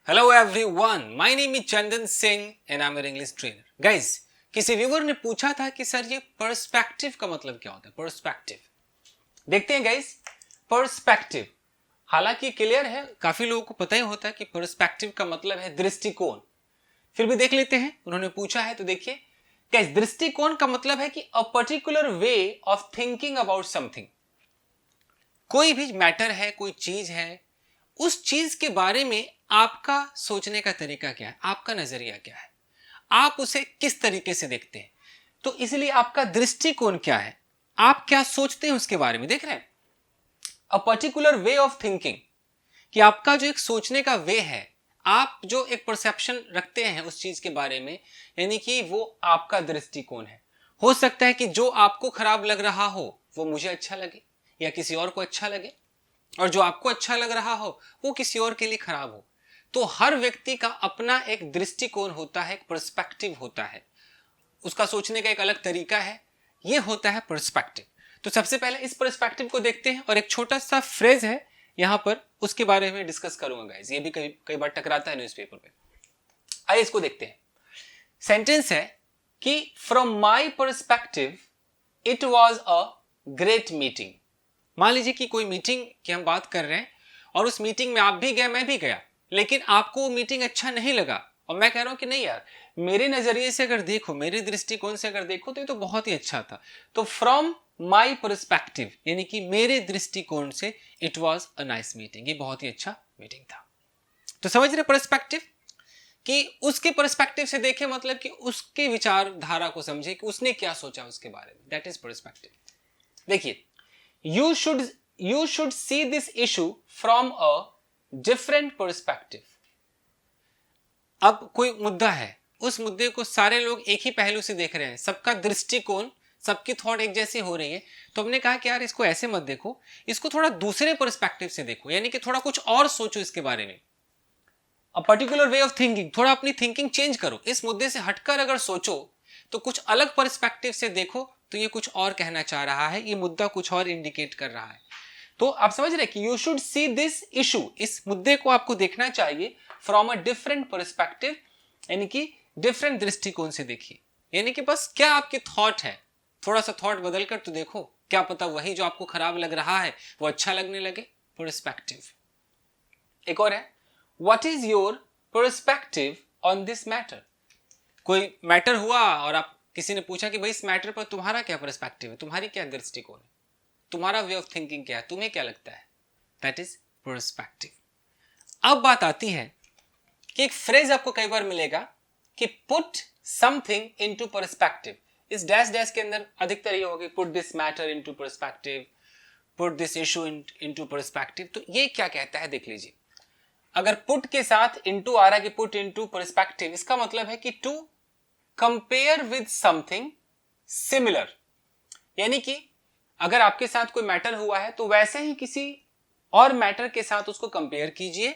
Hello everyone, my name is Chandan Singh and I'm an English trainer. Guys, किसी viewer ने पूछा था कि सर ये पर्सपेक्टिव का मतलब क्या होता है? पर्सपेक्टिव देखते हैं गाइस। पर्सपेक्टिव हालांकि क्लियर है, काफी लोगों को पता ही होता है कि पर्सपेक्टिव का मतलब है दृष्टिकोण। फिर भी देख लेते हैं, उन्होंने पूछा है तो देखिए गाइस, दृष्टिकोण का मतलब है कि a particular way of thinking about something. कोई भी मैटर है, कोई चीज है, उस चीज के बारे में आपका सोचने का तरीका क्या है, आपका नजरिया क्या है, आप उसे किस तरीके से देखते हैं। तो इसलिए आपका दृष्टिकोण क्या है, आप क्या सोचते हैं उसके बारे में, देख रहे हैं। A particular way of thinking, कि आपका जो एक सोचने का वे है, आप जो एक परसेप्शन रखते हैं उस चीज के बारे में, यानी कि वो आपका दृष्टिकोण है। हो सकता है कि जो आपको खराब लग रहा हो वो मुझे अच्छा लगे या किसी और को अच्छा लगे, और जो आपको अच्छा लग रहा हो वो किसी और के लिए खराब हो। तो हर व्यक्ति का अपना एक दृष्टिकोण होता है, एक पर्सपेक्टिव होता है, उसका सोचने का एक अलग तरीका है, ये होता है पर्सपेक्टिव। तो सबसे पहले इस पर्सपेक्टिव को देखते हैं, और एक छोटा सा फ्रेज है यहां पर, उसके बारे में डिस्कस करूंगा गाइस। ये भी कई बार टकराता है न्यूज़पेपर पे। आइए इसको देखते हैं। सेंटेंस है कि from my perspective it was a great meeting. मान लीजिए कि कोई मीटिंग की हम बात कर रहे हैं, और उस मीटिंग में आप भी गए, मैं भी गया, लेकिन आपको वो मीटिंग अच्छा नहीं लगा, और मैं कह रहा हूं कि नहीं यार, मेरे नजरिए से अगर देखो, मेरे दृष्टिकोण से अगर देखो तो ये तो बहुत ही अच्छा था। तो फ्रॉम माई पर्सपेक्टिव यानी कि मेरे दृष्टिकोण से it was a nice meeting, ये बहुत ही अच्छा मीटिंग था। तो समझ रहे पर्सपेक्टिव, कि उसके पर्सपेक्टिव से देखे, मतलब कि उसके विचारधारा को समझे कि उसने क्या सोचा उसके बारे में, दैट इज पर्सपेक्टिव। देखिए, you should see this issue from a different perspective। अब कोई मुद्दा है, उस मुद्दे को सारे लोग एक ही पहलू से देख रहे हैं, सबका दृष्टिकोण, सबकी थॉट एक जैसी हो रही है। तो हमने कहा कि यार इसको ऐसे मत देखो, इसको थोड़ा दूसरे पर्सपेक्टिव से देखो, यानी कि थोड़ा कुछ और सोचो इसके बारे में। A particular way of thinking, थोड़ा अपनी थिंकिंग चेंज करो, इस मुद्दे से हटकर अगर सोचो तो कुछ अलग पर्सपेक्टिव से देखो, तो ये कुछ और कहना चाह रहा है, ये मुद्दा कुछ और इंडिकेट कर रहा है। तो आप समझ रहे कि you should see this issue, इस मुद्दे को आपको देखना चाहिए फ्रॉम अ डिफरेंट पर्सपेक्टिव, यानी कि डिफरेंट दृष्टिकोण से देखिए। यानी कि बस क्या आपकी थॉट है, थोड़ा सा थॉट बदल कर तो देखो, क्या पता वही जो आपको खराब लग रहा है वो अच्छा लगने लगे। पर्सपेक्टिव। एक और है, what is your perspective on this matter. कोई मैटर हुआ और आप किसी ने पूछा कि भाई इस मैटर पर तुम्हारा क्या पर्सपेक्टिव है, तुम्हारी क्या दृष्टिकोण है, तुम्हारा वे ऑफ थिंकिंग क्या है, तुम्हें क्या लगता है, दैट इज पर्सपेक्टिव। अब बात आती है कि एक फ्रेज आपको कई बार मिलेगा कि पुट समथिंग इनटू पर्सपेक्टिव। इस डैश डैश के अंदर अधिकतर ये होगी put this matter into perspective, put this issue into perspective. तो ये क्या कहता है देख लीजिए। अगर पुट के साथ इनटू आ रहा है कि पुट इनटू पर्सपेक्टिव, इसका मतलब है कि to compare with something similar. यानी कि अगर आपके साथ कोई मैटर हुआ है तो वैसे ही किसी और मैटर के साथ उसको कंपेयर कीजिए,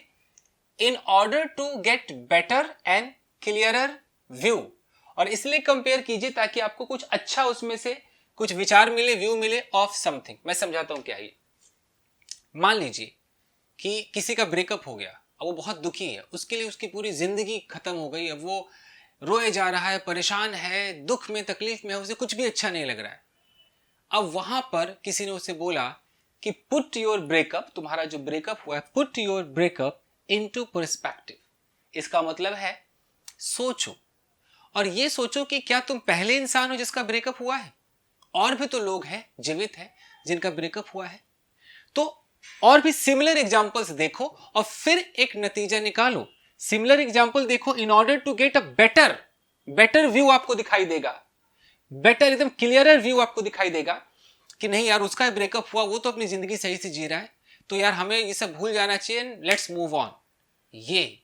in order to get better and clearer view. और इसलिए कंपेयर कीजिए ताकि आपको कुछ अच्छा उसमें से कुछ विचार मिले, व्यू मिले ऑफ समथिंग। मैं समझाता हूं क्या है। मान लीजिए कि किसी का ब्रेकअप हो गया, अब वो बहुत दुखी है, उसके लिए उसकी पूरी जिंदगी खत्म हो गई, अब वो रोए जा रहा है, परेशान है, दुख में, तकलीफ में है, उसे कुछ भी अच्छा नहीं लग रहा है। अब वहां पर किसी ने उसे बोला कि पुट योर ब्रेकअप, तुम्हारा जो ब्रेकअप हुआ है, put your breakup into perspective. इसका मतलब है सोचो, और ये सोचो कि क्या तुम पहले इंसान हो जिसका ब्रेकअप हुआ है, और भी तो लोग हैं, जीवित हैं, जिनका ब्रेकअप हुआ है। तो और भी सिमिलर एग्जांपल्स देखो और फिर एक नतीजा निकालो। सिमिलर एग्जांपल देखो, in order to get a better view आपको दिखाई देगा, बेटर एकदम क्लियरर व्यू आपको दिखाई देगा कि नहीं यार उसका ब्रेकअप हुआ, वो तो अपनी जिंदगी सही से जी रहा है, तो यार हमें ये सब भूल जाना चाहिए, लेट्स मूव ऑन। ये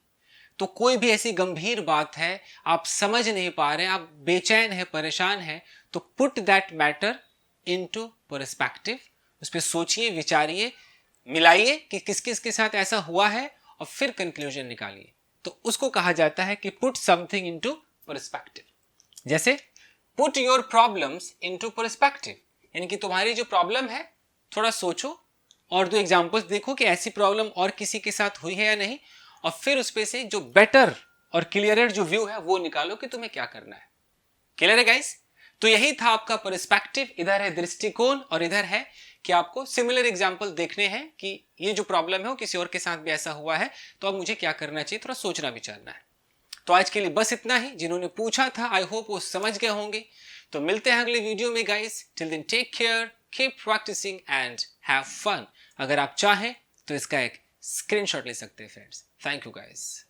तो कोई भी ऐसी गंभीर बात है, आप समझ नहीं पा रहे, आप बेचैन है, परेशान है, तो put that matter into perspective, उस पर सोचिए, विचारिए, मिलाइए कि किस किस के साथ ऐसा हुआ है, और फिर कंक्लूजन निकालिए। तो उसको कहा जाता है कि पुट समथिंग इनटू पर्सपेक्टिव। जैसे put your problems into perspective, यानी कि तुम्हारी जो प्रॉब्लम है थोड़ा सोचो, और दो एग्जांपल्स देखो कि ऐसी प्रॉब्लम और किसी के साथ हुई है या नहीं, और फिर उस पे से जो बेटर और क्लियरर जो व्यू है वो निकालो कि तुम्हें क्या करना है। क्लियर है गाइस? तो यही था आपका पर्सपेक्टिव, इधर है दृष्टिकोण और इधर है कि आपको सिमिलर एग्जाम्पल देखने हैं कि ये जो प्रॉब्लम है वो किसी और के साथ भी ऐसा हुआ है, तो अब मुझे क्या करना चाहिए, थोड़ा सोचना विचारना है। तो आज के लिए बस इतना ही। जिन्होंने पूछा था आई होप वो समझ गए होंगे। तो मिलते हैं अगले वीडियो में guys. Till then take care, keep practising and have fun. अगर आप चाहें तो इसका एक स्क्रीनशॉट ले सकते हैं फ्रेंड्स। Thank you guys.